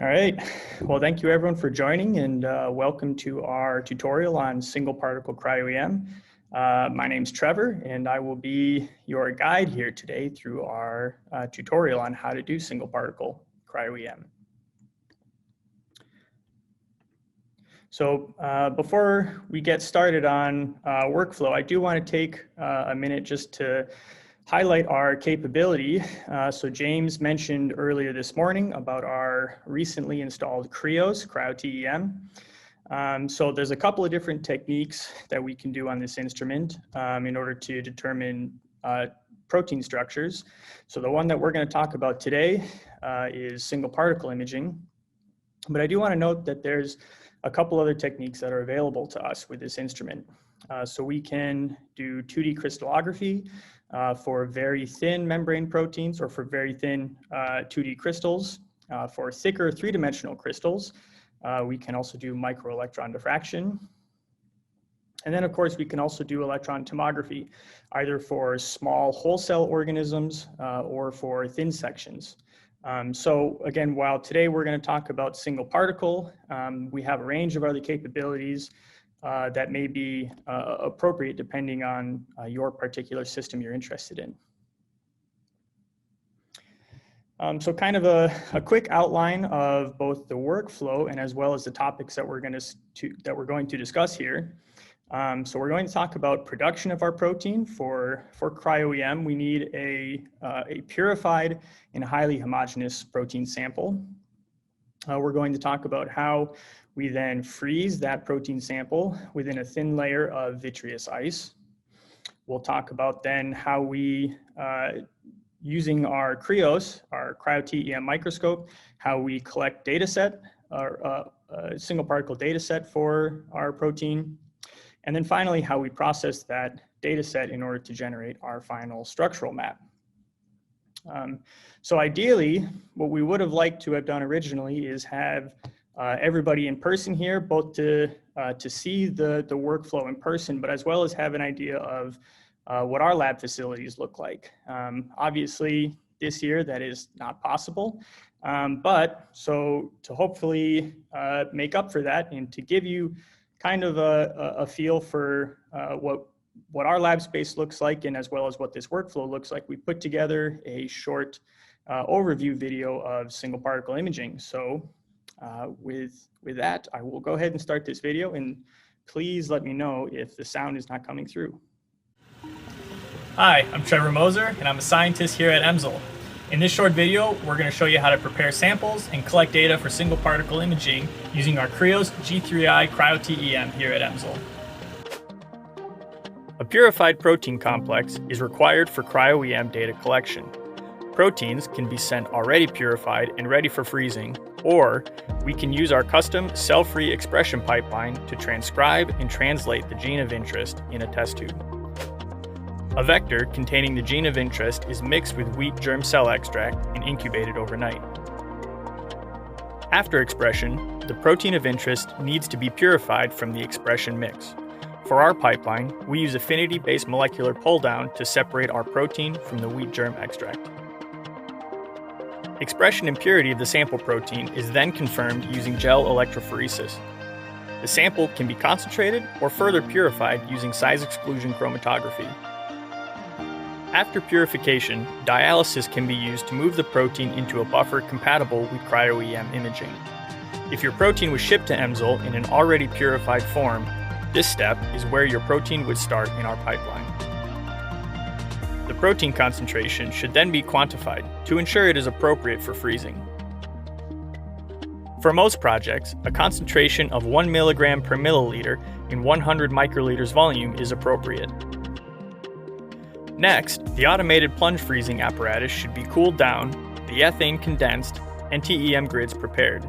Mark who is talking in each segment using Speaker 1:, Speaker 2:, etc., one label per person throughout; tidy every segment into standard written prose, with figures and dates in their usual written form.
Speaker 1: All right, well, thank you everyone for joining and welcome to our tutorial on single particle cryo-EM. My name's Trevor and I will be your guide here today through our tutorial on how to do single particle cryo-EM. So before we get started on workflow, I do want to take a minute just to highlight our capability. So James mentioned earlier this morning about our recently installed Krios, Cryo-EM. So there's a couple of different techniques that we can do on this instrument in order to determine protein structures. So the one that we're going to talk about today is single particle imaging. But I do want to note that there's a couple other techniques that are available to us with this instrument. So we can do 2D crystallography for very thin membrane proteins or for very thin 2D crystals. For thicker three-dimensional crystals, we can also do microelectron diffraction. And then, of course, we can also do electron tomography, either for small whole cell organisms or for thin sections. So again, while today we're going to talk about single particle, we have a range of other capabilities that may be appropriate depending on your particular system you're interested in. So kind of a quick outline of both the workflow and as well as the topics that we're going to discuss here. So we're going to talk about production of our protein. For cryo-EM, we need a purified and highly homogeneous protein sample. We're going to talk about how we then freeze that protein sample within a thin layer of vitreous ice. We'll talk about then how we, using our Krios, our Cryo-EM microscope, how we collect dataset, or a single particle dataset for our protein. And then finally, how we process that dataset in order to generate our final structural map. So ideally, what we would have liked to have done originally is have everybody in person here, both to see the workflow in person, but as well as have an idea of what our lab facilities look like. Obviously, this year that is not possible, but so to hopefully make up for that and to give you kind of a feel for what our lab space looks like and as well as what this workflow looks like, we put together a short overview video of single particle imaging. So with that, I will go ahead and start this video, and please let me know if the sound is not coming through. Hi, I'm Trevor Moser, and I'm a scientist here at EMSL. In this short video, we're going to show you how to prepare samples and collect data for single particle imaging using our Krios G3I Cryo-EM here at EMSL. A purified protein complex is required for cryo-EM data collection. Proteins can be sent already purified and ready for freezing, or we can use our custom cell-free expression pipeline to transcribe and translate the gene of interest in a test tube. A vector containing the gene of interest is mixed with wheat germ cell extract and incubated overnight. After expression, the protein of interest needs to be purified from the expression mix. For our pipeline, we use affinity-based molecular pull-down to separate our protein from the wheat germ extract. Expression and purity of the sample protein is then confirmed using gel electrophoresis. The sample can be concentrated or further purified using size exclusion chromatography. After purification, dialysis can be used to move the protein into a buffer compatible with cryo-EM imaging. If your protein was shipped to EMSL in an already purified form, this step is where your protein would start in our pipeline. The protein concentration should then be quantified to ensure it is appropriate for freezing. For most projects, a concentration of 1 milligram per milliliter in 100 microliters volume is appropriate. Next, the automated plunge freezing apparatus should be cooled down, the ethane condensed, and TEM grids prepared.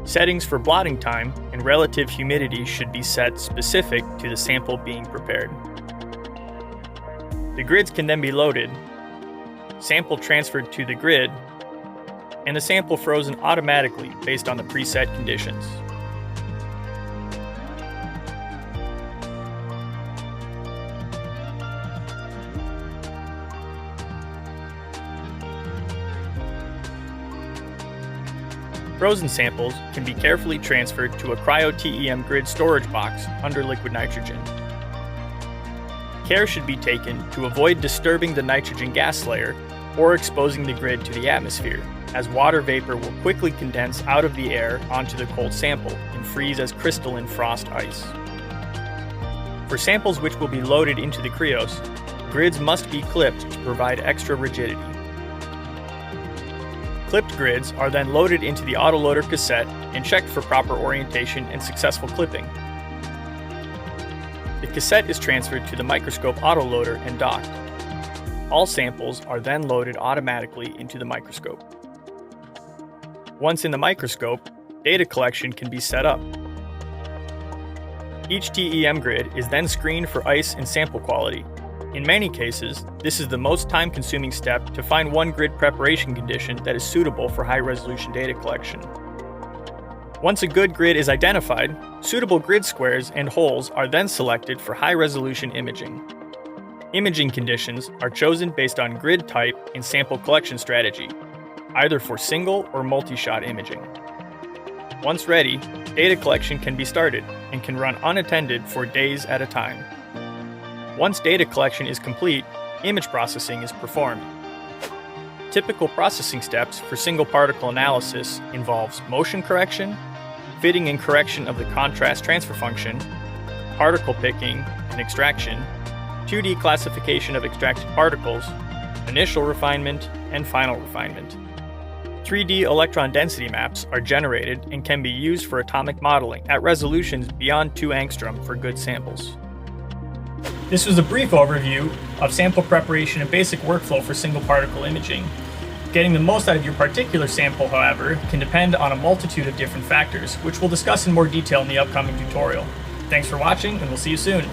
Speaker 1: Settings for blotting time and relative humidity should be set specific to the sample being prepared. The grids can then be loaded, sample transferred to the grid, and the sample frozen automatically based on the preset conditions. Frozen samples can be carefully transferred to a Cryo-EM grid storage box under liquid nitrogen. Care should be taken to avoid disturbing the nitrogen gas layer or exposing the grid to the atmosphere, as water vapor will quickly condense out of the air onto the cold sample and freeze as crystalline frost ice. For samples which will be loaded into the Krios, grids must be clipped to provide extra rigidity. Clipped grids are then loaded into the autoloader cassette and checked for proper orientation and successful clipping. The cassette is transferred to the microscope autoloader and docked. All samples are then loaded automatically into the microscope. Once in the microscope, data collection can be set up. Each TEM grid is then screened for ice and sample quality. In many cases, this is the most time-consuming step to find one grid preparation condition that is suitable for high-resolution data collection. Once a good grid is identified, suitable grid squares and holes are then selected for high-resolution imaging. Imaging conditions are chosen based on grid type and sample collection strategy, either for single or multi-shot imaging. Once ready, data collection can be started and can run unattended for days at a time. Once data collection is complete, image processing is performed. Typical processing steps for single particle analysis involves motion correction, fitting and correction of the contrast transfer function, particle picking and extraction, 2D classification of extracted particles, initial refinement, and final refinement. 3D electron density maps are generated and can be used for atomic modeling at resolutions beyond 2 angstrom for good samples. This was a brief overview of sample preparation and basic workflow for single particle imaging. Getting the most out of your particular sample, however, can depend on a multitude of different factors, which we'll discuss in more detail in the upcoming tutorial. Thanks for watching, and we'll see you soon.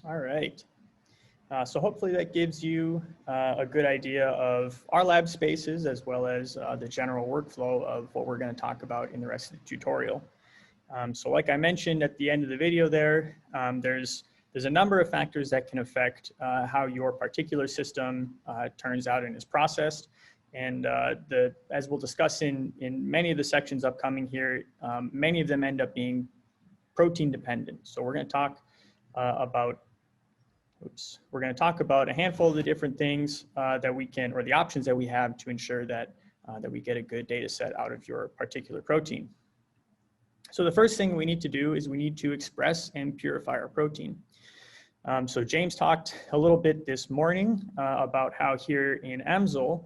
Speaker 1: All right. So hopefully that gives you a good idea of our lab spaces as well as the general workflow of what we're going to talk about in the rest of the tutorial. So like I mentioned at the end of the video there, there's a number of factors that can affect how your particular system turns out and is processed. And as we'll discuss in many of the sections upcoming here, many of them end up being protein dependent. So we're going to talk about a handful of the different things that we can, or the options that we have to ensure that we get a good data set out of your particular protein. So the first thing we need to do is we need to express and purify our protein. So James talked a little bit this morning about how here in EMSL,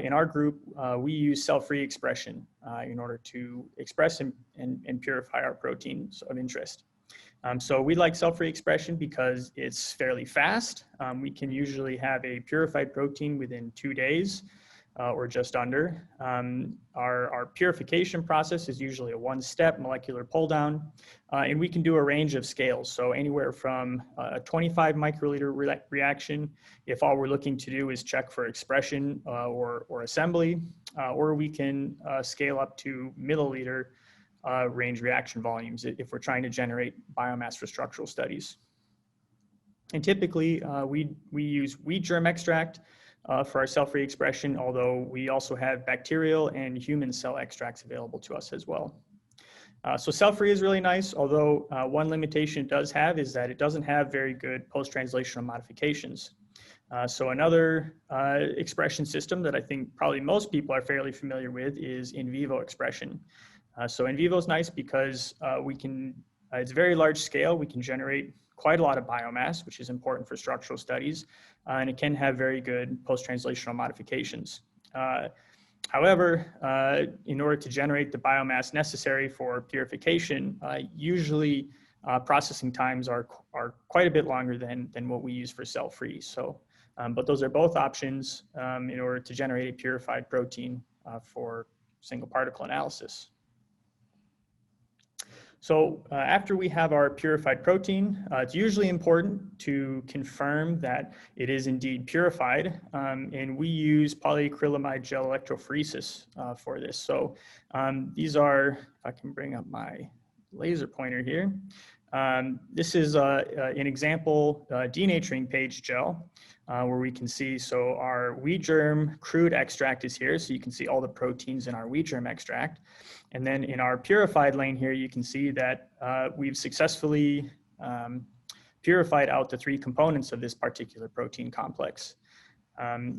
Speaker 1: in our group, we use cell-free expression in order to express and purify our proteins of interest. So we like cell-free expression because it's fairly fast. We can usually have a purified protein within 2 days or just under. Our purification process is usually a one-step molecular pull-down, and we can do a range of scales. So anywhere from a 25 microliter reaction, if all we're looking to do is check for expression or assembly, or we can scale up to milliliter range reaction volumes if we're trying to generate biomass for structural studies. And typically, we use wheat germ extract for our cell-free expression, although we also have bacterial and human cell extracts available to us as well. So cell-free is really nice, although one limitation it does have is that it doesn't have very good post-translational modifications. So another expression system that I think probably most people are fairly familiar with is in vivo expression. So in vivo is nice because it's very large scale. We can generate quite a lot of biomass, which is important for structural studies, and it can have very good post-translational modifications. However, in order to generate the biomass necessary for purification, usually processing times are quite a bit longer than what we use for cell-free. So, but those are both options in order to generate a purified protein for single particle analysis. So after we have our purified protein, it's usually important to confirm that it is indeed purified, and we use polyacrylamide gel electrophoresis for this. So these are, if I can bring up my laser pointer here, This is an example denaturing page gel where we can see, so our wheat germ crude extract is here, so you can see all the proteins in our wheat germ extract. And then in our purified lane here, you can see that we've successfully purified out the 3 components of this particular protein complex.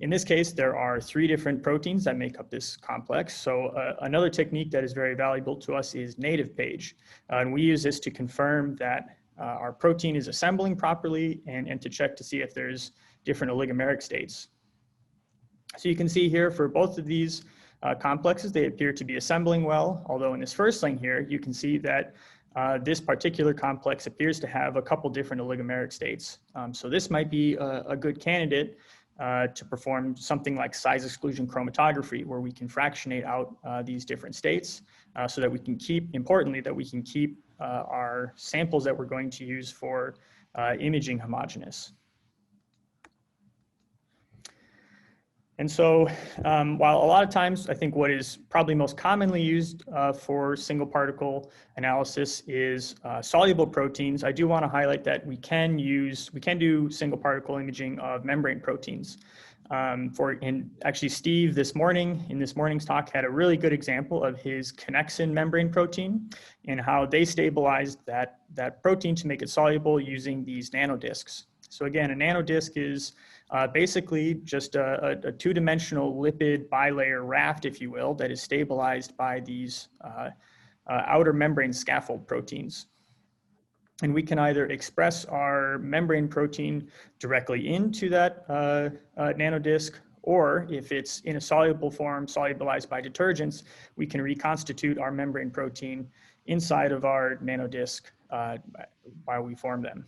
Speaker 1: In this case, there are 3 different proteins that make up this complex. So another technique that is very valuable to us is native page. And we use this to confirm that our protein is assembling properly and to check to see if there's different oligomeric states. So you can see here for both of these complexes, they appear to be assembling well. Although in this first lane here, you can see that this particular complex appears to have a couple different oligomeric states. So this might be a good candidate to perform something like size exclusion chromatography, where we can fractionate out these different states so that we can keep, importantly, that we can keep our samples that we're going to use for imaging homogeneous. And so while a lot of times I think what is probably most commonly used for single particle analysis is soluble proteins, I do want to highlight that we can do single particle imaging of membrane proteins. And actually Steve in this morning's talk had a really good example of his connexin membrane protein and how they stabilized that protein to make it soluble using these nanodiscs. So again, a nanodisc is basically just a 2-dimensional lipid bilayer raft, if you will, that is stabilized by these outer membrane scaffold proteins. And we can either express our membrane protein directly into that nanodisc, or if it's in a soluble form, solubilized by detergents, we can reconstitute our membrane protein inside of our nanodisc while we form them.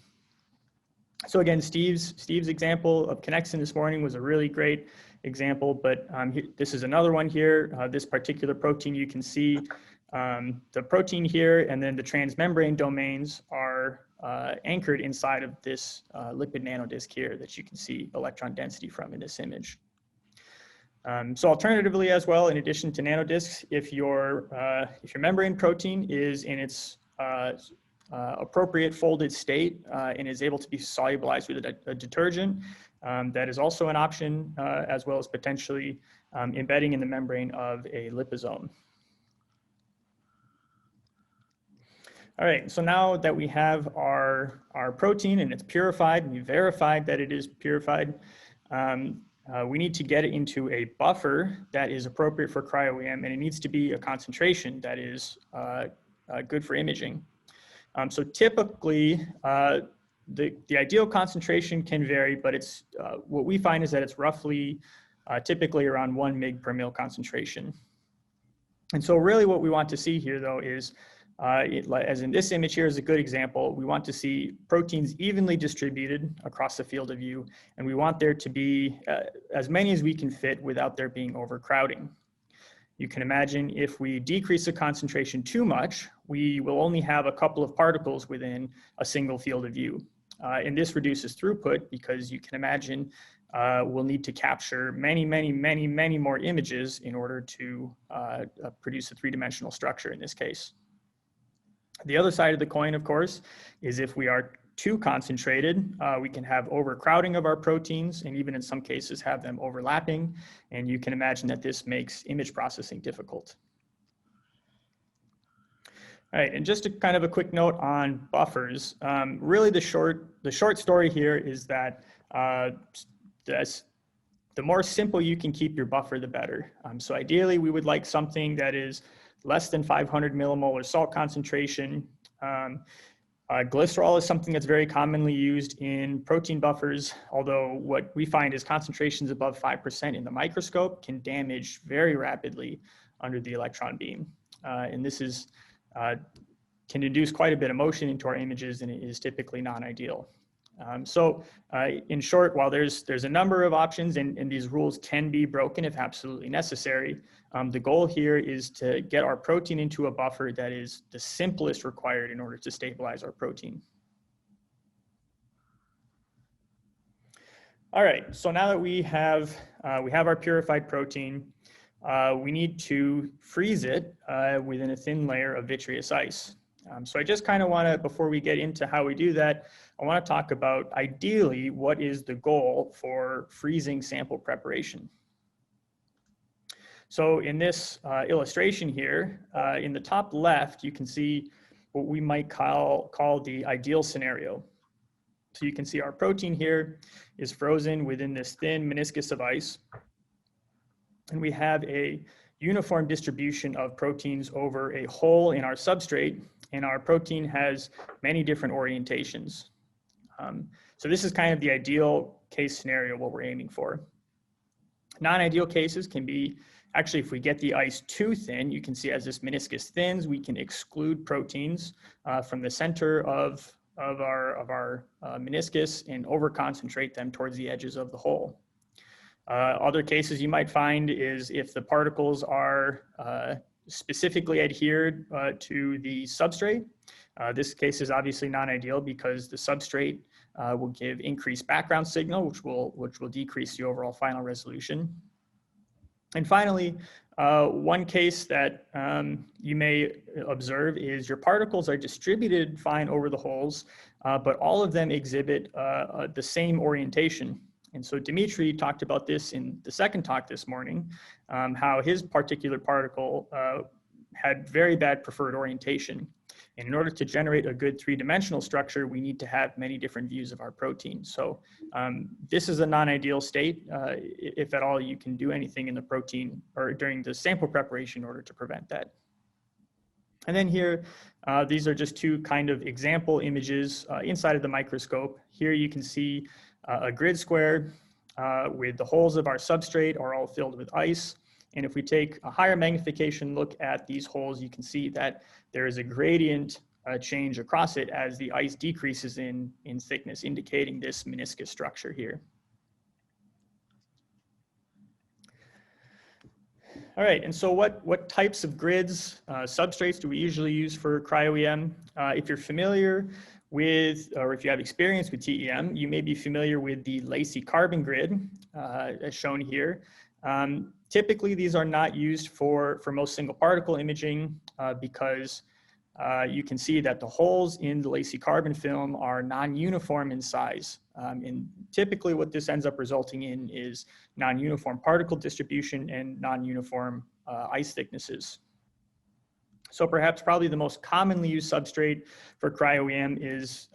Speaker 1: So again, Steve's example of connexin this morning was a really great example, but this is another one here. This particular protein, you can see the protein here, and then the transmembrane domains are anchored inside of this lipid nanodisc here that you can see electron density from in this image. So alternatively as well, in addition to nanodiscs, if your membrane protein is in its appropriate folded state and is able to be solubilized with a detergent, that is also an option, as well as potentially embedding in the membrane of a liposome. All right, so now that we have our protein and it's purified, and we verified that it is purified, we need to get it into a buffer that is appropriate for cryo-EM, and it needs to be a concentration that is good for imaging. So typically, the ideal concentration can vary, but it's what we find is that it's roughly typically around 1 mg per mil concentration. And so really what we want to see here, though, is as in this image here is a good example, we want to see proteins evenly distributed across the field of view, and we want there to be as many as we can fit without there being overcrowding. You can imagine if we decrease the concentration too much, we will only have a couple of particles within a single field of view. And this reduces throughput because you can imagine we'll need to capture many more images in order to produce a 3-dimensional structure in this case. The other side of the coin, of course, is if we are too concentrated, we can have overcrowding of our proteins, and even in some cases have them overlapping. And you can imagine that this makes image processing difficult. All right, and just a kind of a quick note on buffers. Really the short story here is that the more simple you can keep your buffer, the better. So ideally, we would like something that is less than 500 millimolar salt concentration. Glycerol is something that's very commonly used in protein buffers, although what we find is concentrations above 5% in the microscope can damage very rapidly under the electron beam. And this is, can induce quite a bit of motion into our images, and it is typically non-ideal. So in short, while there's a number of options and these rules can be broken if absolutely necessary, the goal here is to get our protein into a buffer that is the simplest required in order to stabilize our protein. All right, so now that we have our purified protein, we need to freeze it within a thin layer of vitreous ice. So I just kind of want to, before we get into how we do that, I want to talk about ideally what is the goal for freezing sample preparation. So in this illustration here, in the top left, you can see what we might call the ideal scenario. So you can see our protein here is frozen within this thin meniscus of ice. And we have a uniform distribution of proteins over a hole in our substrate, and our protein has many different orientations. So this is kind of the ideal case scenario, what we're aiming for. Non-ideal cases can be, actually, if we get the ice too thin, you can see as this meniscus thins, we can exclude proteins from the center of our meniscus and over-concentrate them towards the edges of the hole. Other cases you might find is if the particles are specifically adhered to the substrate. This case is obviously non-ideal because the substrate will give increased background signal, which will decrease the overall final resolution. And finally, one case that you may observe is your particles are distributed fine over the holes, but all of them exhibit the same orientation. And so Dimitri talked about this in the second talk this morning, how his particular particle had very bad preferred orientation. And in order to generate a good three-dimensional structure, we need to have many different views of our protein. So this is a non-ideal state. If at all you can do anything in the protein or during the sample preparation in order to prevent that. And then here, these are just two kind of example images inside of the microscope. Here you can see a grid square with the holes of our substrate are all filled with ice. And if we take a higher magnification look at these holes, you can see that there is a gradient change across it as the ice decreases in thickness, indicating this meniscus structure here. All right, and so what types of grids, substrates do we usually use for cryo-EM? If you're familiar with, or if you have experience with TEM, you may be familiar with the lacy carbon grid, as shown here. Typically, these are not used for most single particle imaging because you can see that the holes in the lacy carbon film are non-uniform in size. And typically what this ends up resulting in is non-uniform particle distribution and non-uniform ice thicknesses. So perhaps probably the most commonly used substrate for cryo-EM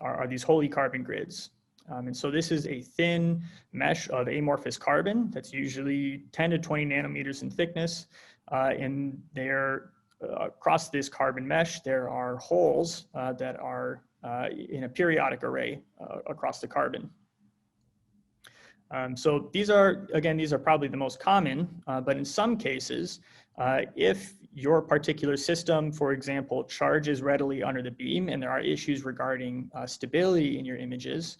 Speaker 1: are these holy carbon grids. And so this is a thin mesh of amorphous carbon that's usually 10 to 20 nanometers in thickness. And across this carbon mesh, there are holes that are in a periodic array across the carbon. So these are probably the most common, but in some cases, if your particular system, for example, charges readily under the beam and there are issues regarding stability in your images,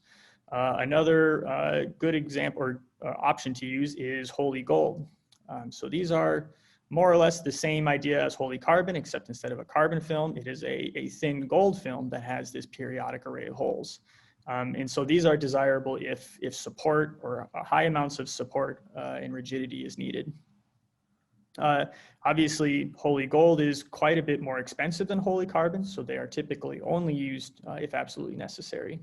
Speaker 1: another good example or option to use is holy gold. So these are more or less the same idea as holy carbon, except instead of a carbon film, it is a thin gold film that has this periodic array of holes. And so these are desirable if support or high amounts of support and rigidity is needed. Obviously, holy gold is quite a bit more expensive than holy carbon, so they are typically only used if absolutely necessary.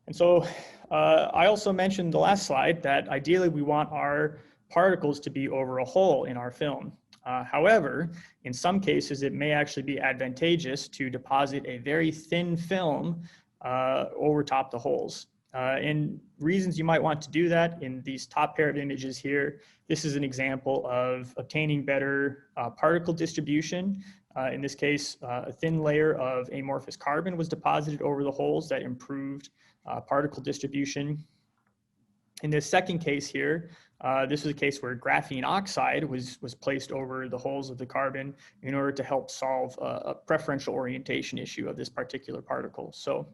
Speaker 1: And so I also mentioned the last slide that ideally we want our particles to be over a hole in our film. However, in some cases, it may actually be advantageous to deposit a very thin film over top the holes. And reasons you might want to do that in these top pair of images here, this is an example of obtaining better particle distribution. In this case, a thin layer of amorphous carbon was deposited over the holes that improved particle distribution. In this second case here, this is a case where graphene oxide was placed over the holes of the carbon in order to help solve a preferential orientation issue of this particular particle. So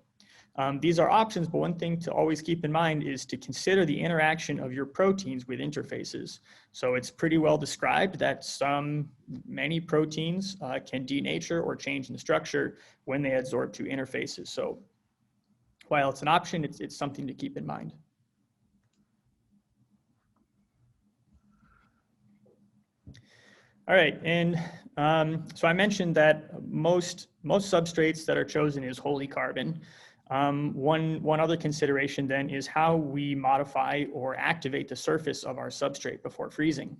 Speaker 1: these are options, but one thing to always keep in mind is to consider the interaction of your proteins with interfaces. So it's pretty well described that many proteins can denature or change in the structure when they adsorb to interfaces. So while it's an option, it's something to keep in mind. All right, and so I mentioned that most substrates that are chosen is wholly carbon. One other consideration then is how we modify or activate the surface of our substrate before freezing.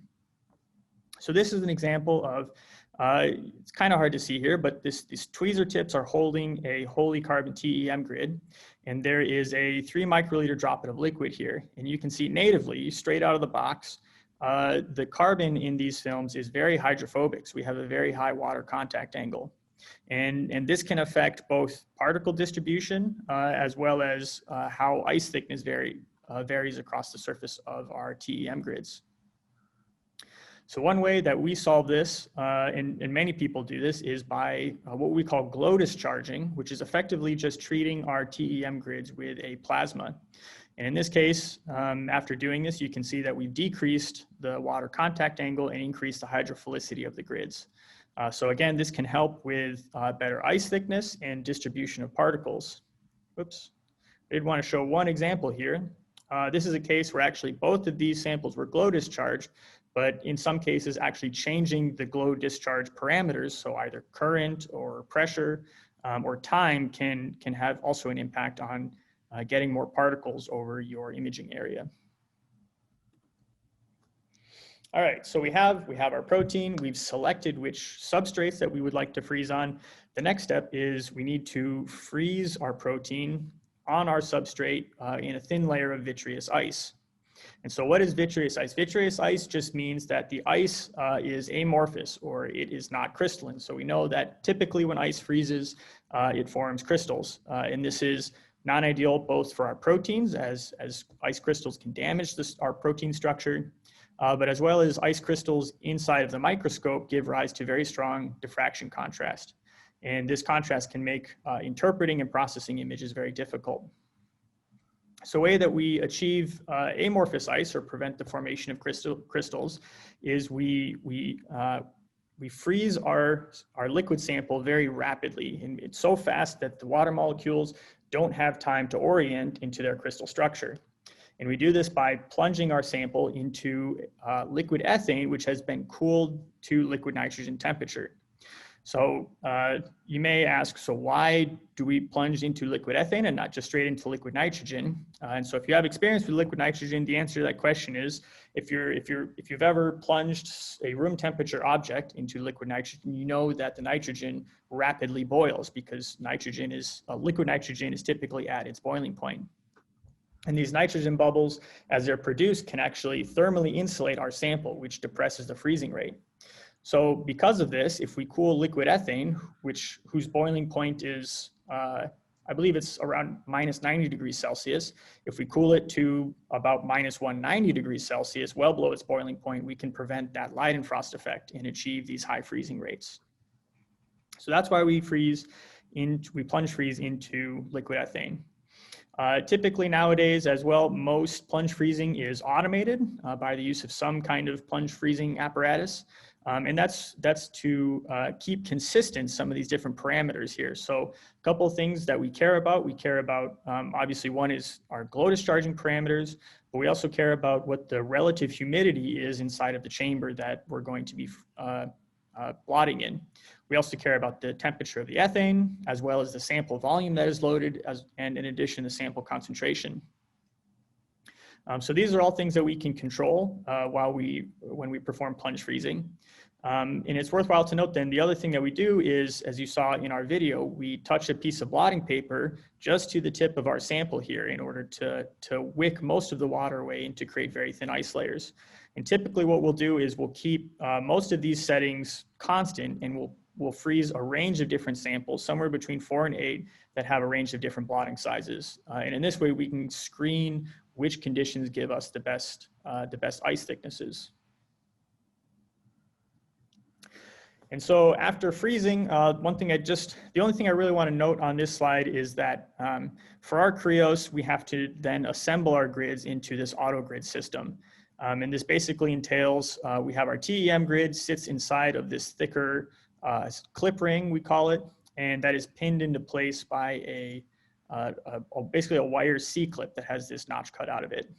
Speaker 1: So this is an example of, it's kind of hard to see here, but these tweezer tips are holding a wholly carbon TEM grid, and there is a 3 microliter droplet of liquid here, and you can see natively, straight out of the box, the carbon in these films is very hydrophobic, so we have a very high water contact angle. And this can affect both particle distribution as well as how ice thickness varies across the surface of our TEM grids. So one way that we solve this, and many people do this, is by what we call glow discharging, which is effectively just treating our TEM grids with a plasma. And in this case, after doing this, you can see that we've decreased the water contact angle and increased the hydrophilicity of the grids. So again, this can help with better ice thickness and distribution of particles. Whoops, I did want to show one example here. This is a case where actually both of these samples were glow discharged, but in some cases actually changing the glow discharge parameters, so either current or pressure or time can have also an impact on getting more particles over your imaging area. All right, so we have our protein, we've selected which substrates that we would like to freeze on. The next step is we need to freeze our protein on our substrate in a thin layer of vitreous ice. And so what is vitreous ice? Vitreous ice just means that the ice is amorphous, or it is not crystalline. So we know that typically when ice freezes, it forms crystals. And this is non-ideal both for our proteins, as ice crystals can damage our protein structure, but as well as ice crystals inside of the microscope give rise to very strong diffraction contrast. And this contrast can make interpreting and processing images very difficult. So a way that we achieve amorphous ice or prevent the formation of crystals is we freeze our liquid sample very rapidly. And it's so fast that the water molecules don't have time to orient into their crystal structure. And we do this by plunging our sample into liquid ethane, which has been cooled to liquid nitrogen temperature. So you may ask, so why do we plunge into liquid ethane and not just straight into liquid nitrogen? And so if you have experience with liquid nitrogen, the answer to that question is, if you've ever plunged a room temperature object into liquid nitrogen, you know that the nitrogen rapidly boils because liquid nitrogen is typically at its boiling point. And these nitrogen bubbles, as they're produced, can actually thermally insulate our sample, which depresses the freezing rate. So because of this, if we cool liquid ethane, whose boiling point is, I believe it's around minus 90 degrees Celsius, if we cool it to about minus 190 degrees Celsius, well below its boiling point, we can prevent that Leidenfrost effect and achieve these high freezing rates. So that's why we plunge freeze into liquid ethane. Typically nowadays as well, most plunge freezing is automated by the use of some kind of plunge freezing apparatus. And that's to keep consistent some of these different parameters here. So a couple of things that we care about. We care about, obviously one is our glow discharging parameters, but we also care about what the relative humidity is inside of the chamber that we're going to be blotting in. We also care about the temperature of the ethane, as well as the sample volume that is loaded, and in addition, the sample concentration. So these are all things that we can control when we perform plunge freezing. And it's worthwhile to note then, the other thing that we do is, as you saw in our video, we touch a piece of blotting paper just to the tip of our sample here in order to wick most of the water away and to create very thin ice layers. And typically what we'll do is we'll keep most of these settings constant, and we'll freeze a range of different samples, somewhere between 4 and 8, that have a range of different blotting sizes. And in this way, we can screen which conditions give us the best ice thicknesses. And so after freezing, the only thing I really want to note on this slide is that for our Krios, we have to then assemble our grids into this AutoGrid system. And this basically entails, we have our TEM grid sits inside of this thicker clip ring, we call it, and that is pinned into place by basically a wire C-clip that has this notch cut out of it.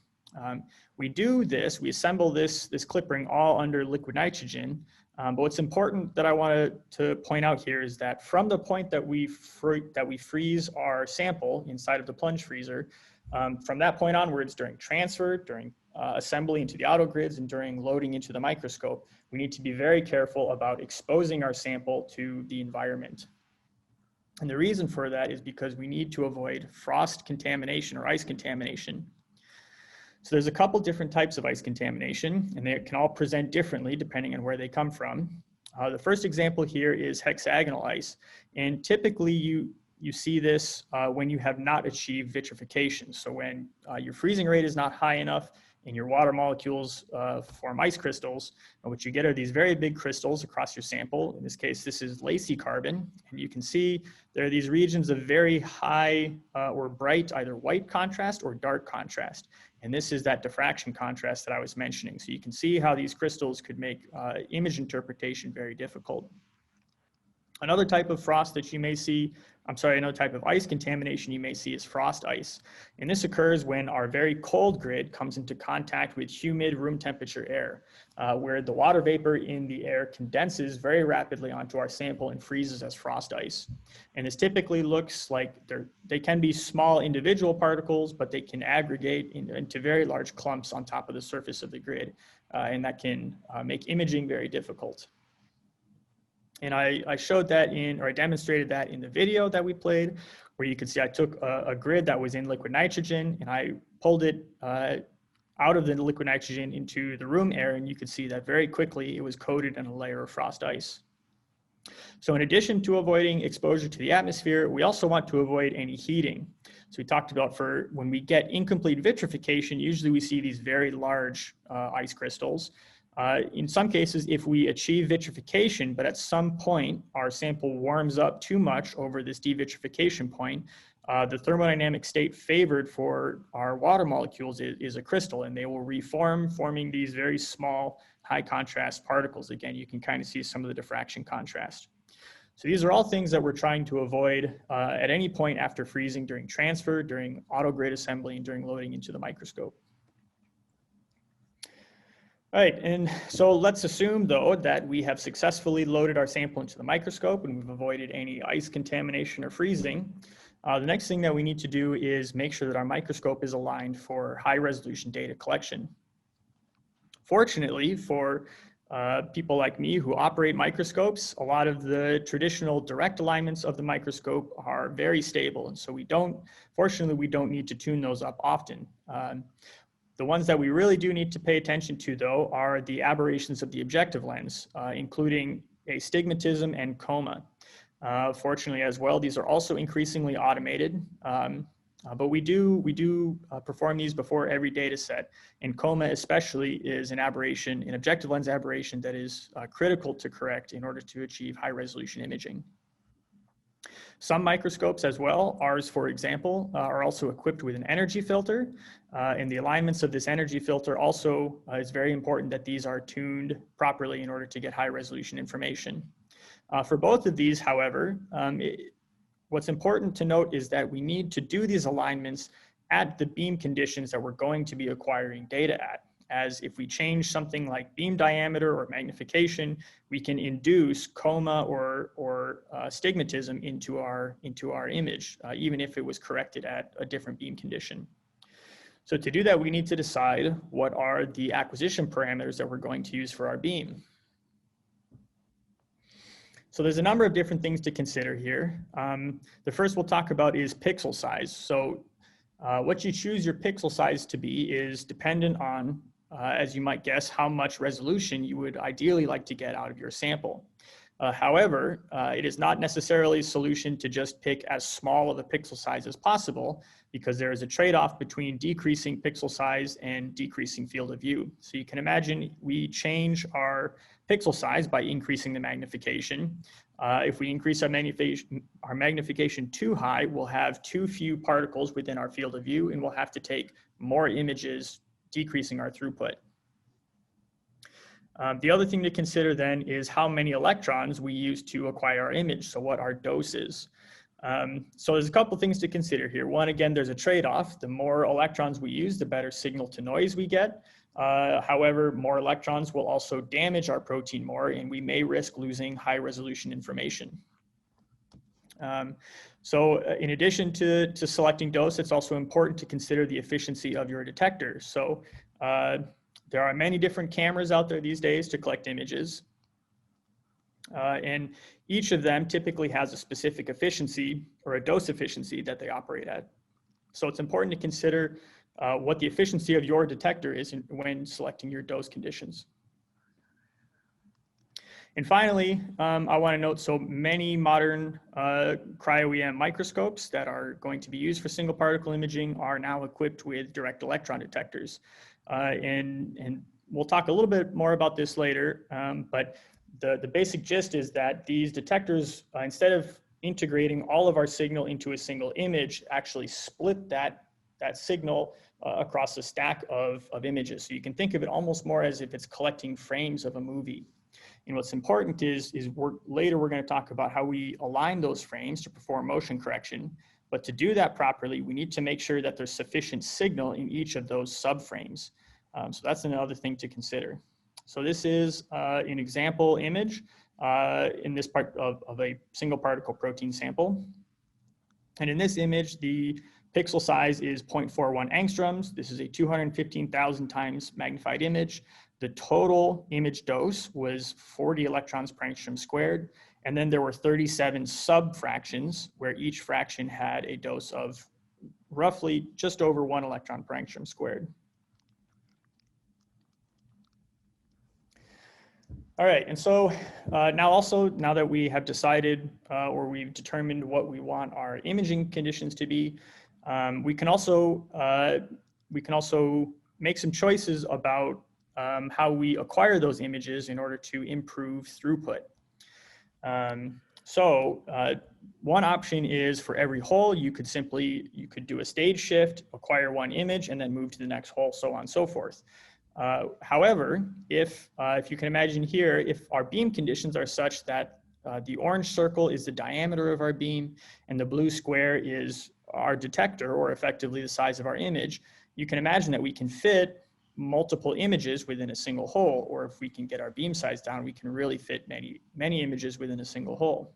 Speaker 1: We assemble this clip ring all under liquid nitrogen, But what's important that I wanted to point out here is that from the point that we freeze our sample inside of the Plunge freezer, from that point onwards, during transfer, during assembly into the AutoGrids, and during loading into the microscope, we need to be very careful about exposing our sample to the environment. And the reason for that is because we need to avoid frost contamination or ice contamination. So there's a couple different types of ice contamination, and they can all present differently depending on where they come from. The first example here is hexagonal ice, and typically you see this when you have not achieved vitrification. So when your freezing rate is not high enough and your water molecules form ice crystals, and what you get are these very big crystals across your sample. In this case, this is lacy carbon, and you can see there are these regions of very high or bright, either white contrast or dark contrast. And this is that diffraction contrast that I was mentioning. So you can see how these crystals could make image interpretation very difficult. Another type of frost that you may see, another type of ice contamination you may see is frost ice. And this occurs when our very cold grid comes into contact with humid room temperature air, where the water vapor in the air condenses very rapidly onto our sample and freezes as frost ice. And this typically looks like they can be small individual particles, but they can aggregate into very large clumps on top of the surface of the grid. And that can make imaging very difficult. And I showed that I demonstrated that in the video that we played, where you could see I took a grid that was in liquid nitrogen and I pulled it out of the liquid nitrogen into the room air, and you could see that very quickly it was coated in a layer of frost ice. So in addition to avoiding exposure to the atmosphere, we also want to avoid any heating. So we talked about for when we get incomplete vitrification, usually we see these very large ice crystals. In some cases, if we achieve vitrification, but at some point our sample warms up too much over this devitrification point, the thermodynamic state favored for our water molecules is a crystal, and they will reform, forming these very small, high contrast particles. Again, you can kind of see some of the diffraction contrast. So these are all things that we're trying to avoid at any point after freezing, during transfer, during AutoGrid assembly, and during loading into the microscope. All right, and so let's assume though that we have successfully loaded our sample into the microscope and we've avoided any ice contamination or freezing. The next thing that we need to do is make sure that our microscope is aligned for high resolution data collection. Fortunately for people like me who operate microscopes, a lot of the traditional direct alignments of the microscope are very stable, and so fortunately we don't need to tune those up often. The ones that we really do need to pay attention to, though, are the aberrations of the objective lens, including astigmatism and coma. Fortunately as well, these are also increasingly automated, but we do perform these before every data set, and coma especially is an aberration, an objective lens aberration that is critical to correct in order to achieve high resolution imaging. Some microscopes as well, ours for example, are also equipped with an energy filter, and the alignments of this energy filter also is very important that these are tuned properly in order to get high resolution information. For both of these, however, what's important to note is that we need to do these alignments at the beam conditions that we're going to be acquiring data at. As if we change something like beam diameter or magnification, we can induce coma or astigmatism into our image, even if it was corrected at a different beam condition. So to do that, we need to decide what are the acquisition parameters that we're going to use for our beam. So there's a number of different things to consider here. The first we'll talk about is pixel size. So what you choose your pixel size to be is dependent on, as you might guess, how much resolution you would ideally like to get out of your sample. However, it is not necessarily a solution to just pick as small of a pixel size as possible, because there is a trade-off between decreasing pixel size and decreasing field of view. So you can imagine we change our pixel size by increasing the magnification. If we increase our magnification too high, we'll have too few particles within our field of view, and we'll have to take more images, decreasing our throughput. The other thing to consider then is how many electrons we use to acquire our image, so what our dose is. So there's a couple things to consider here. One, again, there's a trade-off. The more electrons we use, the better signal to noise we get. However, more electrons will also damage our protein more, and we may risk losing high resolution information. In addition to selecting dose, it's also important to consider the efficiency of your detector. So there are many different cameras out there these days to collect images. And each of them typically has a specific efficiency or a dose efficiency that they operate at. So it's important to consider what the efficiency of your detector is when selecting your dose conditions. And finally, I want to note, so many modern cryo-EM microscopes that are going to be used for single particle imaging are now equipped with direct electron detectors. And we'll talk a little bit more about this later, but the basic gist is that these detectors, instead of integrating all of our signal into a single image, actually split that signal across a stack of images. So you can think of it almost more as if it's collecting frames of a movie. And what's important is later we're going to talk about how we align those frames to perform motion correction. But to do that properly, we need to make sure that there's sufficient signal in each of those subframes. So that's another thing to consider. So this is an example image in this part of a single particle protein sample. And in this image, the pixel size is 0.41 angstroms. This is a 215,000 times magnified image. The total image dose was 40 electrons per angstrom squared. And then there were 37 subfractions where each fraction had a dose of roughly just over 1 electron per angstrom squared. All right, and so now that we have decided or we've determined what we want our imaging conditions to be, we can also make some choices about how we acquire those images in order to improve throughput. One option is for every hole, you could do a stage shift, acquire one image, and then move to the next hole, so on and so forth. However, if you can imagine here, if our beam conditions are such that the orange circle is the diameter of our beam and the blue square is our detector, or effectively the size of our image, you can imagine that we can fit multiple images within a single hole, or if we can get our beam size down, we can really fit many images within a single hole.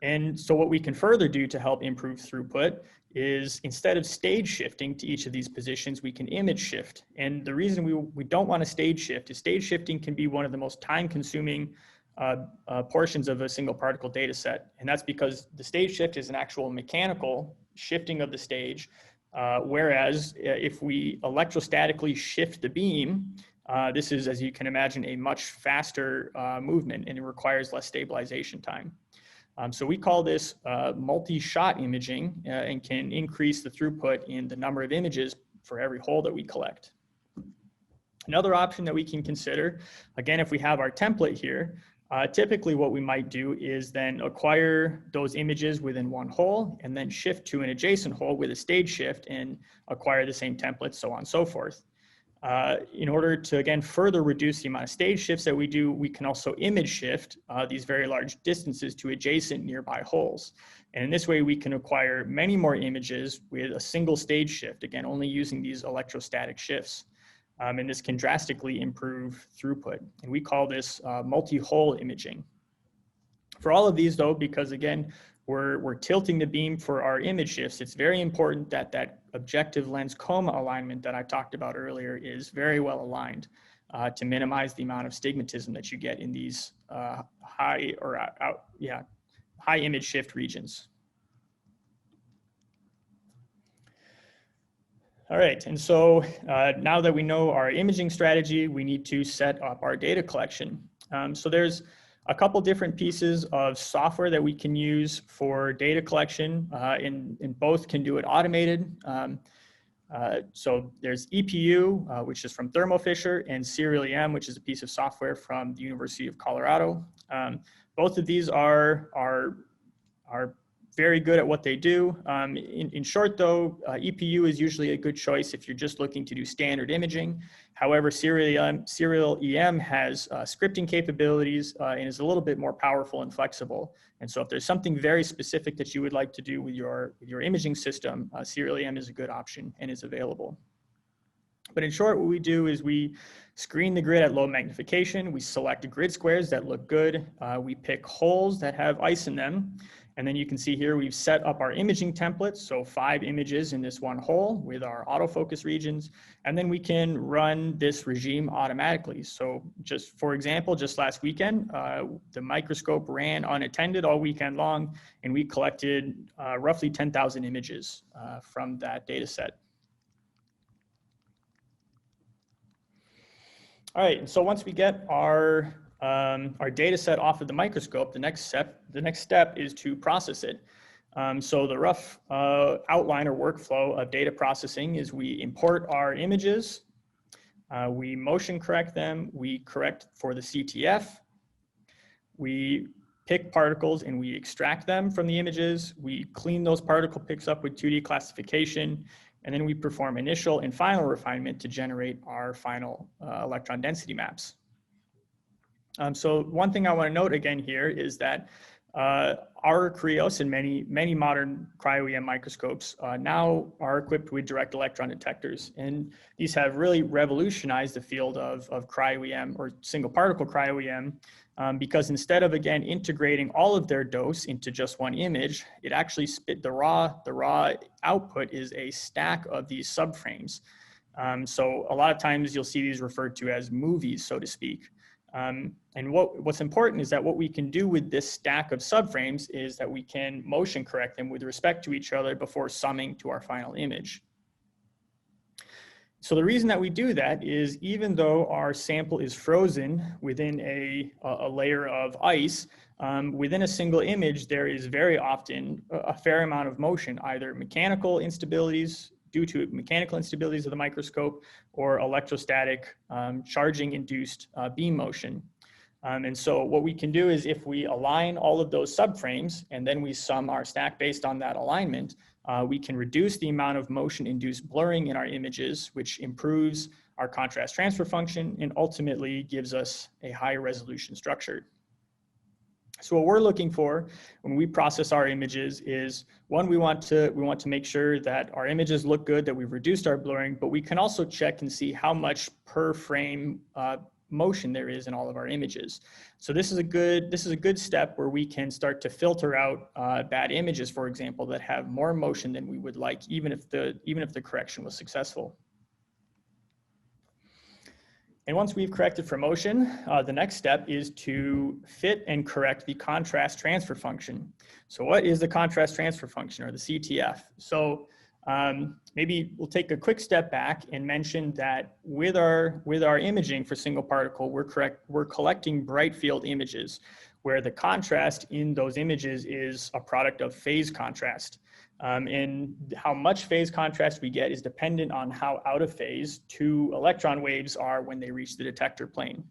Speaker 1: And so what we can further do to help improve throughput is, instead of stage shifting to each of these positions, we can image shift. And the reason we don't want to stage shift is stage shifting can be one of the most time-consuming portions of a single particle data set. And that's because the stage shift is an actual mechanical shifting of the stage, whereas if we electrostatically shift the beam, this is, as you can imagine, a much faster movement, and it requires less stabilization time. So we call this multi-shot imaging and can increase the throughput in the number of images for every hole that we collect. Another option that we can consider, again, if we have our template here, typically what we might do is then acquire those images within one hole and then shift to an adjacent hole with a stage shift and acquire the same template, so on and so forth. In order to, again, further reduce the amount of stage shifts that we do, we can also image shift these very large distances to adjacent nearby holes. And in this way, we can acquire many more images with a single stage shift, again, only using these electrostatic shifts. And this can drastically improve throughput. And we call this multi-hole imaging. For all of these, though, because again, we're tilting the beam for our image shifts, it's very important that that objective lens coma alignment that I talked about earlier is very well aligned to minimize the amount of stigmatism that you get in these high image shift regions. All right, and so now that we know our imaging strategy, we need to set up our data collection. So there's a couple different pieces of software that we can use for data collection, and both can do it automated. So there's EPU, which is from Thermo Fisher, and cryo-EM, which is a piece of software from the University of Colorado. Both of these are very good at what they do. In short, though, EPU is usually a good choice if you're just looking to do standard imaging. However, cryo-EM has scripting capabilities and is a little bit more powerful and flexible. And so if there's something very specific that you would like to do with your imaging system, cryo-EM is a good option and is available. But in short, what we do is we screen the grid at low magnification. We select grid squares that look good. We pick holes that have ice in them. And then you can see here, we've set up our imaging templates. So 5 images in this one hole with our autofocus regions. And then we can run this regime automatically. So just for example, just last weekend, the microscope ran unattended all weekend long, and we collected roughly 10,000 images from that data set. All right, so once we get our data set off of the microscope, the next step is to process it. So the rough outline or workflow of data processing is we import our images, we motion correct them, we correct for the CTF, we pick particles and we extract them from the images, we clean those particle picks up with 2D classification, and then we perform initial and final refinement to generate our final electron density maps. So one thing I want to note again here is that our Krios and many modern cryo-EM microscopes now are equipped with direct electron detectors. And these have really revolutionized the field of cryo-EM or single particle cryo-EM because instead of, again, integrating all of their dose into just one image, it actually the raw output is a stack of these subframes. So a lot of times you'll see these referred to as movies, so to speak. And what's important is that what we can do with this stack of subframes is that we can motion correct them with respect to each other before summing to our final image. So the reason that we do that is even though our sample is frozen within a layer of ice, within a single image, there is very often a fair amount of motion, either mechanical instabilities due to mechanical instabilities of the microscope or electrostatic charging induced beam motion. And so what we can do is if we align all of those subframes and then we sum our stack based on that alignment, we can reduce the amount of motion induced blurring in our images, which improves our contrast transfer function and ultimately gives us a higher resolution structure. So what we're looking for when we process our images is, one, we want to make sure that our images look good, that we've reduced our blurring, but we can also check and see how much per frame motion there is in all of our images. So this is a good step where we can start to filter out bad images, for example, that have more motion than we would like, even if the correction was successful. And once we've corrected for motion, the next step is to fit and correct the contrast transfer function. So what is the contrast transfer function, or the CTF? So maybe we'll take a quick step back and mention that with our imaging for single particle, we're collecting bright field images where the contrast in those images is a product of phase contrast. And how much phase contrast we get is dependent on how out of phase 2 electron waves are when they reach the detector plane.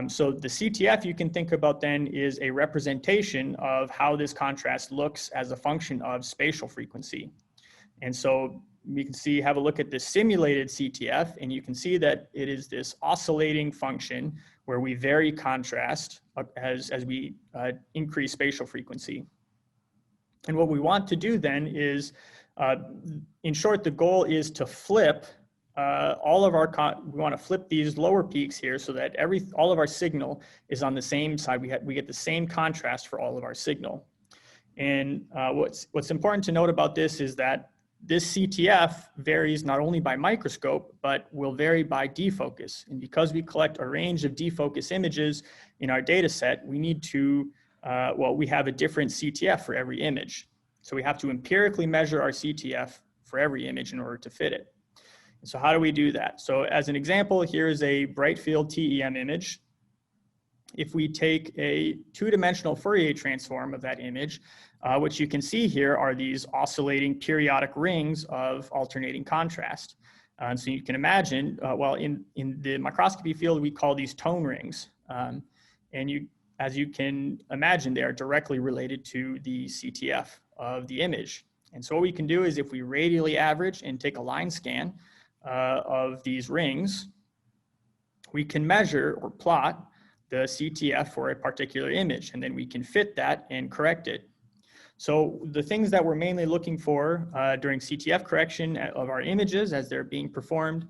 Speaker 1: So the CTF you can think about then is a representation of how this contrast looks as a function of spatial frequency. And so we can have a look at the simulated CTF, and you can see that it is this oscillating function where we vary contrast as we increase spatial frequency. And what we want to do then is, in short, the goal is to flip we want to flip these lower peaks here so that all of our signal is on the same side. We get the same contrast for all of our signal. And what's important to note about this is that this CTF varies not only by microscope, but will vary by defocus. And because we collect a range of defocus images in our data set, we need to we have a different CTF for every image. So we have to empirically measure our CTF for every image in order to fit it. And so how do we do that? So as an example, here is a bright field TEM image. If we take a 2-dimensional Fourier transform of that image, what you can see here are these oscillating periodic rings of alternating contrast. So you can imagine, in the microscopy field, we call these tone rings. As you can imagine, they are directly related to the CTF of the image. And so what we can do is if we radially average and take a line scan of these rings, we can measure or plot the CTF for a particular image, and then we can fit that and correct it. So the things that we're mainly looking for during CTF correction of our images as they're being performed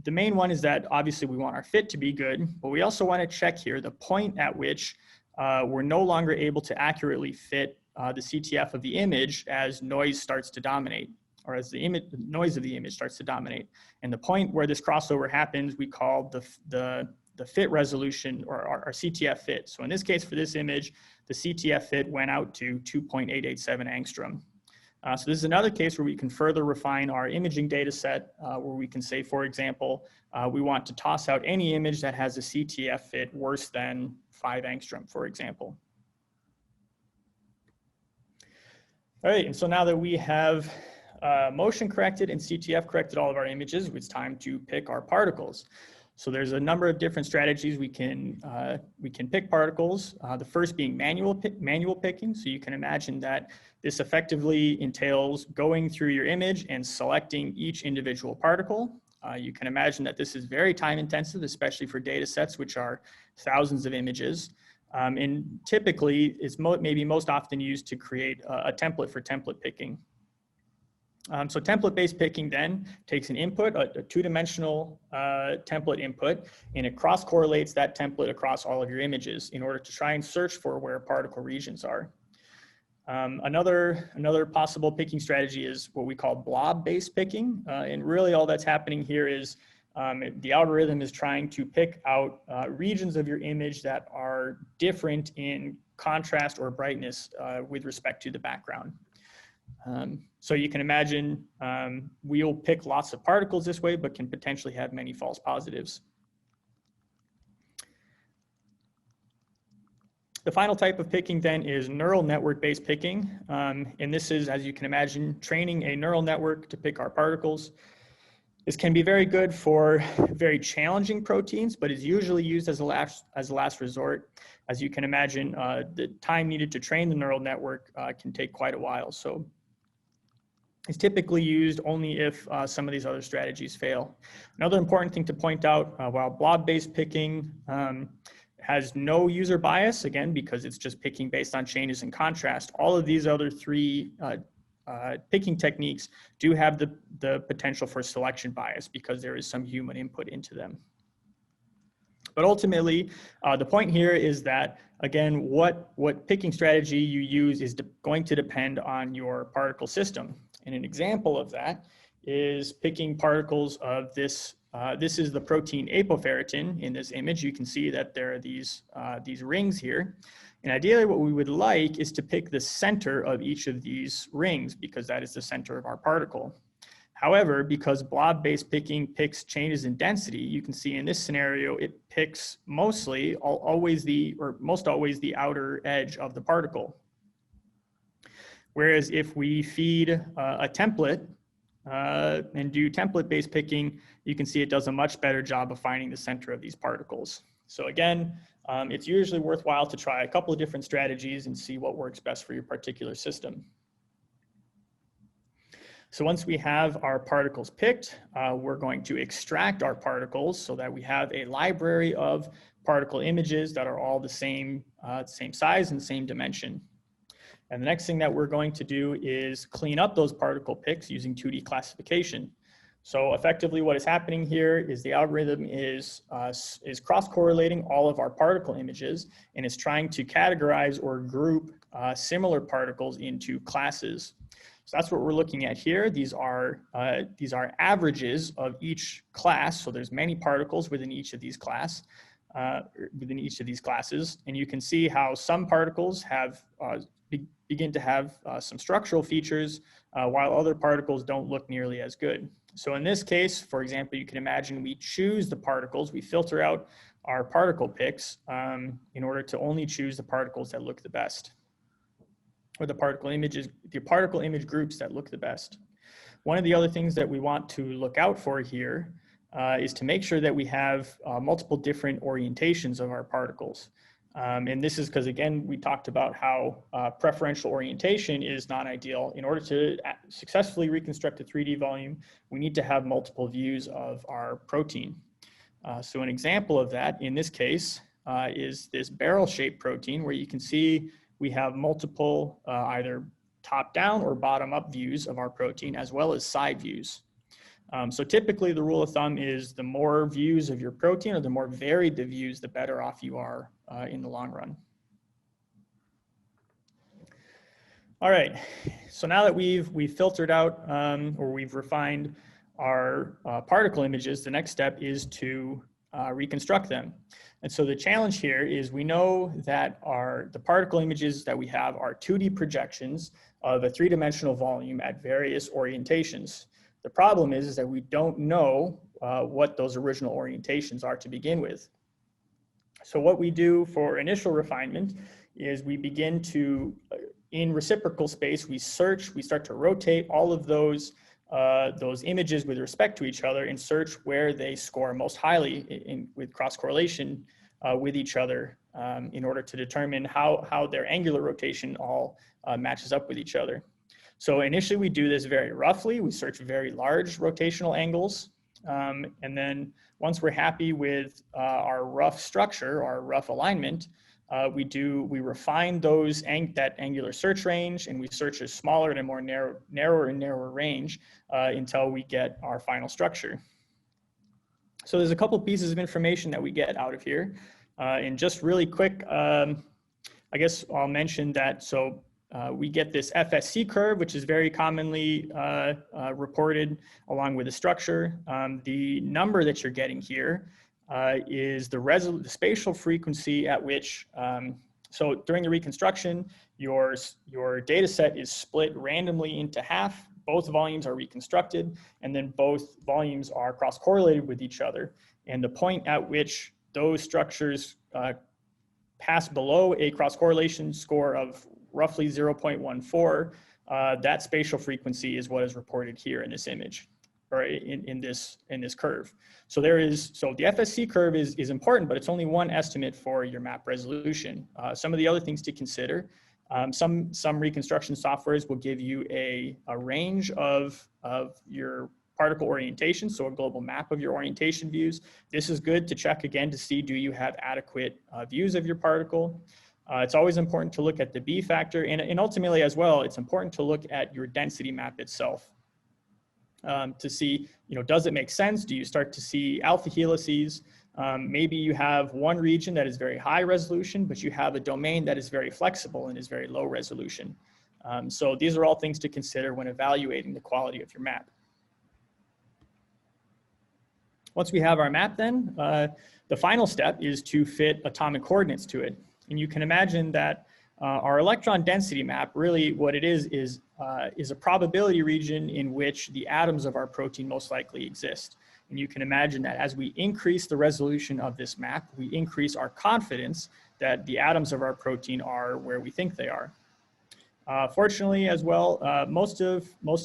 Speaker 1: The main one is that obviously we want our fit to be good, but we also want to check here the point at which we're no longer able to accurately fit the CTF of the image as noise starts to dominate, or as the noise of the image starts to dominate. And the point where this crossover happens, we call the fit resolution, or our CTF fit. So in this case, for this image, the CTF fit went out to 2.887 angstrom. So this is another case where we can further refine our imaging data set, where we can say, for example, we want to toss out any image that has a CTF fit worse than 5 angstrom, for example. All right, and so now that we have motion corrected and CTF corrected all of our images, it's time to pick our particles. So there's a number of different strategies we can pick particles. The first being manual picking. So you can imagine that this effectively entails going through your image and selecting each individual particle. You can imagine that this is very time intensive, especially for data sets, which are thousands of images. And typically, it's maybe most often used to create a template for template picking. So template-based picking then takes an input, a two-dimensional template input, and it cross-correlates that template across all of your images in order to try and search for where particle regions are. Another possible picking strategy is what we call blob-based picking. And really all that's happening here is the algorithm is trying to pick out regions of your image that are different in contrast or brightness with respect to the background. So you can imagine we'll pick lots of particles this way, but can potentially have many false positives. The final type of picking then is neural network-based picking. And this is, as you can imagine, training a neural network to pick our particles. This can be very good for very challenging proteins, but is usually used as a last resort. As you can imagine, the time needed to train the neural network can take quite a while. So it's typically used only if some of these other strategies fail. Another important thing to point out, while blob-based picking has no user bias, again, because it's just picking based on changes in contrast, all of these other three picking techniques do have the potential for selection bias because there is some human input into them. But ultimately, the point here is that, again, what picking strategy you use is going to depend on your particle system. And an example of that is picking particles of this. This is the protein apoferritin in this image. You can see that there are these rings here. And ideally, what we would like is to pick the center of each of these rings because that is the center of our particle. However, because blob-based picking picks changes in density, you can see in this scenario, it picks most always the outer edge of the particle. Whereas if we feed a template and do template-based picking, you can see it does a much better job of finding the center of these particles. So again, it's usually worthwhile to try a couple of different strategies and see what works best for your particular system. So once we have our particles picked, we're going to extract our particles so that we have a library of particle images that are all the same size and same dimension. And the next thing that we're going to do is clean up those particle picks using 2D classification. So effectively what is happening here is the algorithm is cross-correlating all of our particle images and is trying to categorize or group similar particles into classes. So that's what we're looking at here. These are averages of each class. So there's many particles within each of these classes. And you can see how some particles have begin to have some structural features, while other particles don't look nearly as good. So in this case, for example, you can imagine we choose the particles, we filter out our particle picks in order to only choose the particles that look the best, or the particle image groups that look the best. One of the other things that we want to look out for here is to make sure that we have multiple different orientations of our particles. And this is because, again, we talked about how preferential orientation is not ideal. In order to successfully reconstruct a 3D volume, we need to have multiple views of our protein. So an example of that in this case is this barrel-shaped protein where you can see we have multiple either top-down or bottom-up views of our protein as well as side views. So typically the rule of thumb is the more views of your protein or the more varied the views, the better off you are in the long run. All right, so now that we've filtered out or we've refined our particle images, the next step is to reconstruct them. And so the challenge here is we know that the particle images that we have are 2D projections of a 3-dimensional volume at various orientations. The problem is that we don't know what those original orientations are to begin with. So what we do for initial refinement is we begin to, in reciprocal space, we start to rotate all of those images with respect to each other and search where they score most highly with cross-correlation with each other in order to determine how their angular rotation all matches up with each other. So initially we do this very roughly. We search very large rotational angles. And then once we're happy with our rough structure, our rough alignment, we refine that angular search range, and we search a smaller and a more narrower and narrower range until we get our final structure. So there's a couple pieces of information that we get out of here. And just really quick, I guess I'll mention that. So we get this FSC curve, which is very commonly reported along with the structure. The number that you're getting here is the spatial frequency at which, so during the reconstruction, your data set is split randomly into half. Both volumes are reconstructed, and then both volumes are cross-correlated with each other. And the point at which those structures pass below a cross-correlation score of roughly 0.14, that spatial frequency is what is reported here in this image, or in this curve. So the FSC curve is important, but it's only one estimate for your map resolution. Some of the other things to consider, some reconstruction softwares will give you a range of your particle orientation, so a global map of your orientation views. This is good to check again to see, do you have adequate views of your particle? It's always important to look at the B factor, and ultimately as well, it's important to look at your density map itself to see, does it make sense? Do you start to see alpha helices? Maybe you have one region that is very high resolution, but you have a domain that is very flexible and is very low resolution. So these are all things to consider when evaluating the quality of your map. Once we have our map then, the final step is to fit atomic coordinates to it. And you can imagine that our electron density map, really what it is a probability region in which the atoms of our protein most likely exist. And you can imagine that as we increase the resolution of this map, we increase our confidence that the atoms of our protein are where we think they are. Fortunately as well, most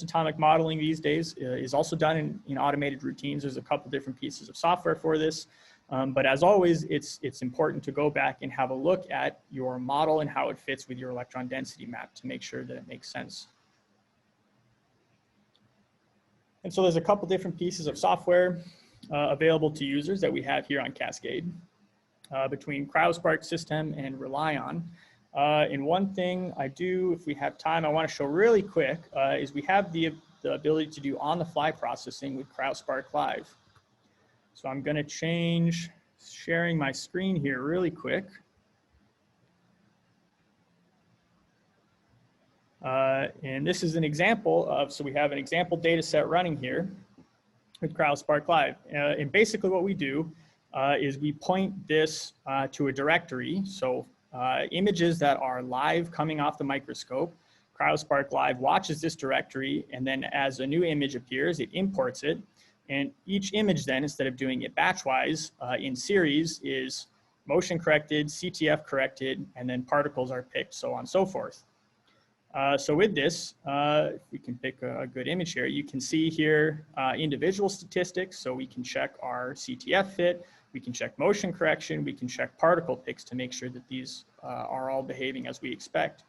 Speaker 1: atomic modeling these days is also done in automated routines. There's a couple different pieces of software for this. But as always, it's important to go back and have a look at your model and how it fits with your electron density map to make sure that it makes sense. And so there's a couple different pieces of software available to users that we have here on Cascade between CryoSpark System and Relion. And one thing I do, if we have time, I want to show really quick is we have the ability to do on-the-fly processing with CryoSpark Live. So I'm going to change sharing my screen here really quick. And this is an example of, so we have an example data set running here with CryoSpark Live. And basically what we do is we point this to a directory. So images that are live coming off the microscope, CryoSpark Live watches this directory, and then as a new image appears, it imports it. And each image then, instead of doing it batch-wise in series, is motion corrected, CTF corrected, and then particles are picked, so on and so forth. So with this, if we can pick a good image here, you can see here individual statistics. So we can check our CTF fit, we can check motion correction, we can check particle picks to make sure that these are all behaving as we expect.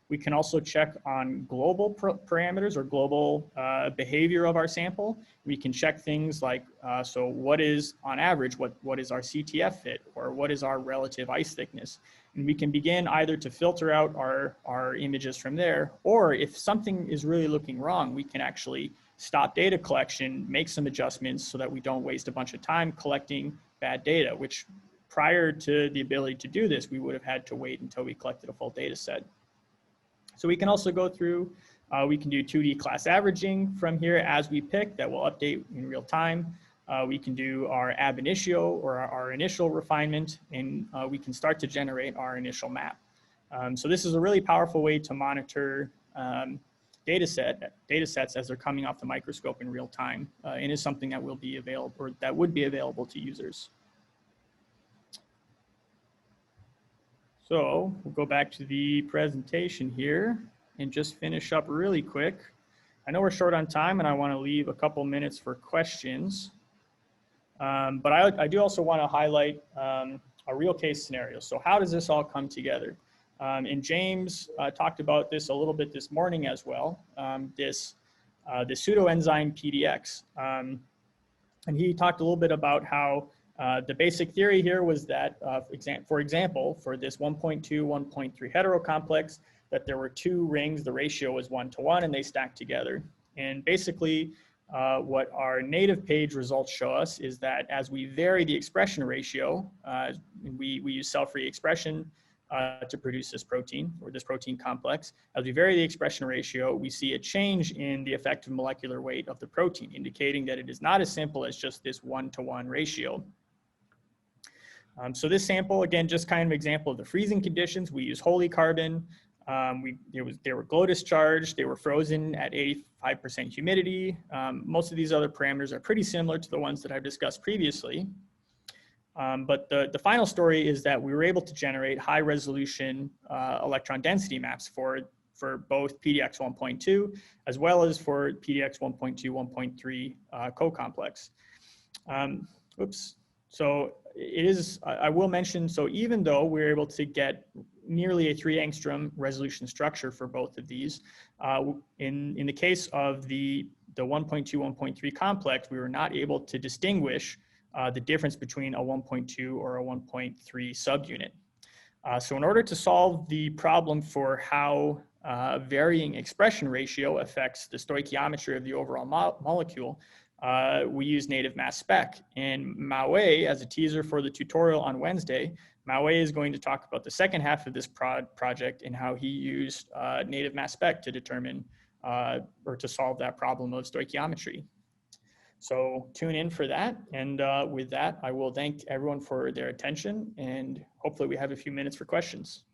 Speaker 1: We can also check on global parameters or global behavior of our sample. We can check things like, so what is, on average, what is our CTF fit, or what is our relative ice thickness? And we can begin either to filter out our images from there, or if something is really looking wrong, we can actually stop data collection, make some adjustments so that we don't waste a bunch of time collecting bad data, which prior to the ability to do this, we would have had to wait until we collected a full data set. So we can also go through, we can do 2D class averaging from here as we pick that will update in real time. We can do our ab initio or our initial refinement, and we can start to generate our initial map. So this is a really powerful way to monitor datasets as they're coming off the microscope in real time, and is something that will be available, or that would be available to users. So we'll go back to the presentation here and just finish up really quick. I know we're short on time and I want to leave a couple minutes for questions. But I do also want to highlight a real case scenario. So how does this all come together? And James talked about this a little bit this morning as well, the pseudoenzyme PDX. And he talked a little bit about how the basic theory here was that, for example, for this 1.2, 1.3 hetero complex, that there were two rings, the ratio was 1:1, and they stacked together. And basically, what our native page results show us is that as we vary the expression ratio, we use cell-free expression to produce this protein, or this protein complex. As we vary the expression ratio, we see a change in the effective molecular weight of the protein, indicating that it is not as simple as just this 1:1 ratio. So this sample, again, just kind of example of the freezing conditions. We use holy carbon. They were glow discharged. They were frozen at 85% humidity. Most of these other parameters are pretty similar to the ones that I've discussed previously. But the final story is that we were able to generate high resolution electron density maps for both PDX 1.2 as well as for PDX 1.2, 1.3 co-complex. Oops. So it is, I will mention, so even though we're able to get nearly a 3 angstrom resolution structure for both of these, in the case of the 1.2, 1.3 complex, we were not able to distinguish the difference between a 1.2 or a 1.3 subunit. So in order to solve the problem for how varying expression ratio affects the stoichiometry of the overall molecule, we use native mass spec. And Maue, as a teaser for the tutorial on Wednesday, Maue is going to talk about the second half of this project and how he used native mass spec to determine or to solve that problem of stoichiometry. So tune in for that. And with that, I will thank everyone for their attention, and hopefully we have a few minutes for questions.